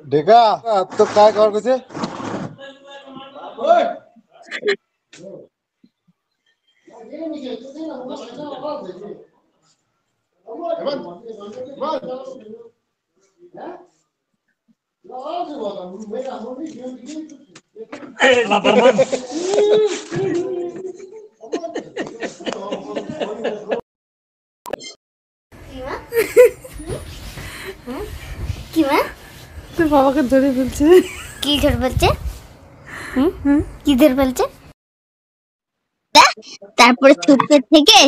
ढेका तो काय कर कसे কি মা তোর বাবাকে ধরে ফেলছে। কি ধরে ফেলছে? কি ধরে ফেলছে? তারপরে ছুটতে থেকে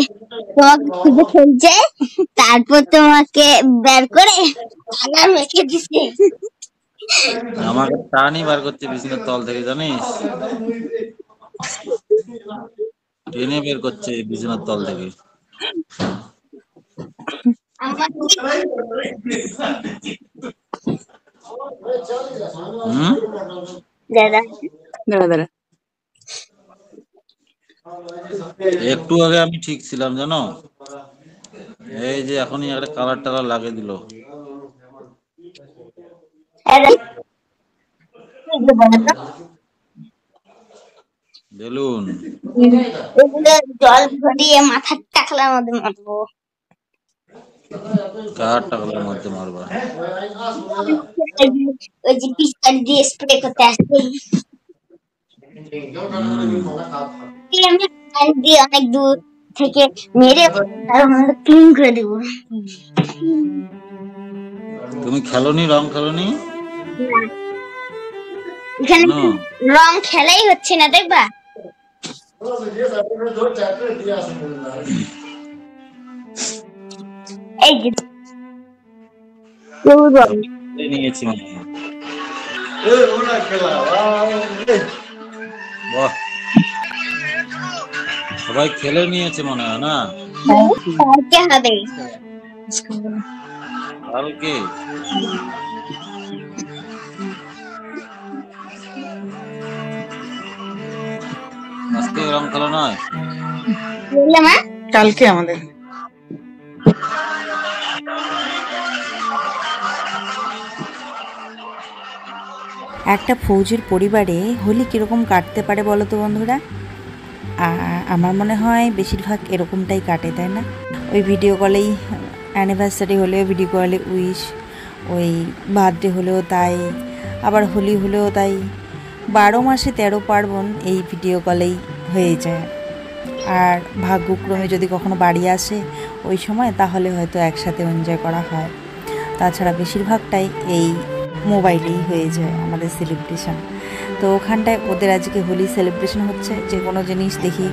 তোমাকে খুঁজে ফেলছে, তারপর তোমাকে বের করে আলার রেখে দিছে। আমাকে টানি বার করতে বিছানার তল থেকে, জানিস? টেনে বের করছে বিছানার তল থেকে। দাদা দাঁড়া দাঁড়া, একটু আগে আমি ঠিক ছিলাম জানো, এই যে এখনই একটা কালার টালার লাগিয়ে দিল। বেলুন জল ভরিয়ে মাথার টাকলার মধ্যে মারবো। কার টাকলার মধ্যে মারবা? ওই যে পিস্তাল দিয়ে স্প্রে করতে আসছে, আমি দিয়ে অনেক দূর থেকে মেরে ক্লিন করে দেবো। তুমি খেলোনি, রং খেলোনি? এখানে রং খেলাই হচ্ছে না, দেখবা? এই যে নিয়েছি মানে সবাই খেলে নিয়েছে মনে হয় না? কালকে হবে, কালকে আজকে রং খেলা নয়, কালকে আমাদের। একটা ফৌজির পরিবারে হোলি কীরকম কাটতে পারে বলো তো বন্ধুরা? আমার মনে হয় বেশিরভাগ এরকমটাই কাটে, তাই না? ওই ভিডিও কলেই অ্যানিভার্সারি হলেও ভিডিও কলে উইশ, ওই বার্থডে হলেও তাই, আবার হোলি হলেও তাই। 12 মাসে 13 পার্বণ এই ভিডিও কলেই হয়ে যায়। আর ভাগ্যক্রমে যদি কখনো বাড়ি আসে ওই সময়, তাহলে হয়তো একসাথে এনজয় করা হয়। তাছাড়া বেশিরভাগটাই এই মোবাইলেই হয়ে যায় আমাদের সেলিব্রেশন। তো ওখানটায় ওদের আজকে হোলি সেলিব্রেশন হচ্ছে, যে কোনো জিনিস দেখি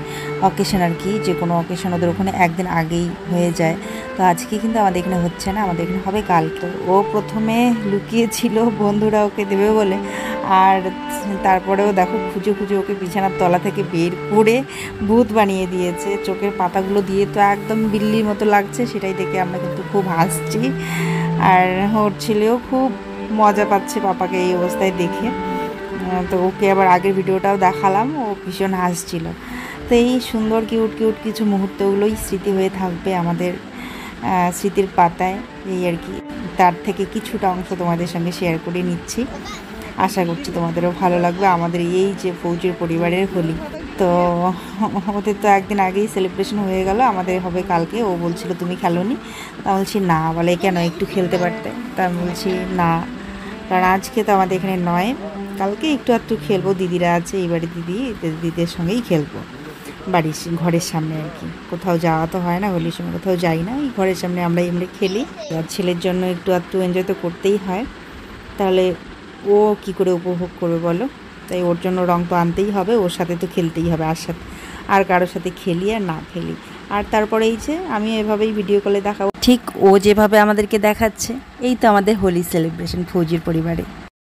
অকেশন আর কি, যে কোনো অকেশন ওদের ওখানে একদিন আগেই হয়ে যায়। তো আজকে কিন্তু আমাদের এখানে হচ্ছে না, আমাদের এখানে হবে কালকে। ও প্রথমে লুকিয়েছিল বন্ধুরা ওকে দেবে বলে, আর তারপরেও দেখো খুঁজে খুঁজে ওকে বিছানার তলা থেকে বের করে ভূত বানিয়ে দিয়েছে। চোখের পাতাগুলো দিয়ে তো একদম বিল্লির মতো লাগছে, সেটাই দেখে আমরা কিন্তু খুব হাসছি। আর ওর ছেলেও খুব মজা পাচ্ছে পাপাকে এই অবস্থায় দেখে। তো ওকে আবার আগের ভিডিওটাও দেখালাম, ও ভীষণ হাসছিল। তো এই সুন্দর কিউট কিউট কিছু মুহূর্তগুলোই স্মৃতি হয়ে থাকবে আমাদের স্মৃতির পাতায়, এই আর কি। তার থেকে কিছুটা অংশ তোমাদের সঙ্গে শেয়ার করে নিচ্ছি, আশা করছি তোমাদেরও ভালো লাগবে আমাদের এই যে ফৌজির পরিবারের হোলি। তো ওদের তো একদিন আগেই সেলিব্রেশন হয়ে গেল, আমাদের হবে কালকে। ও বলছিল তুমি খেলোনি? তা বলছি না। বলে কেন, একটু খেলতে পারতে? তা বলছি না, কারণ আজকে তো আমাদের এখানে নয়, কালকে একটু একটু খেলবো, দিদিরা আছে এই বাড়ির দিদিদের সঙ্গেই খেলবো বাড়ির ঘরের সামনে আর কি। কোথাও যাওয়া তো হয় না, হোলির সময় কোথাও যাই না, এই ঘরের সামনে আমরা খেলি। আর ছেলের জন্য একটু একটু এনজয় তো করতেই হয়, তাহলে ও কি করে উপভোগ করবে বলো? তাই ওর জন্য রং তো আনতেই হবে, ওর সাথে তো খেলতেই হবে, আর কারোর সাথে খেলি আর না খেলি। আর তারপরে এই যে আমি এভাবেই ভিডিও কলে দেখাবো, ঠিক ও যেভাবে আমাদেরকে দেখাচ্ছে। এই তো আমাদের হোলি সেলিব্রেশন ফৌজির পরিবারে।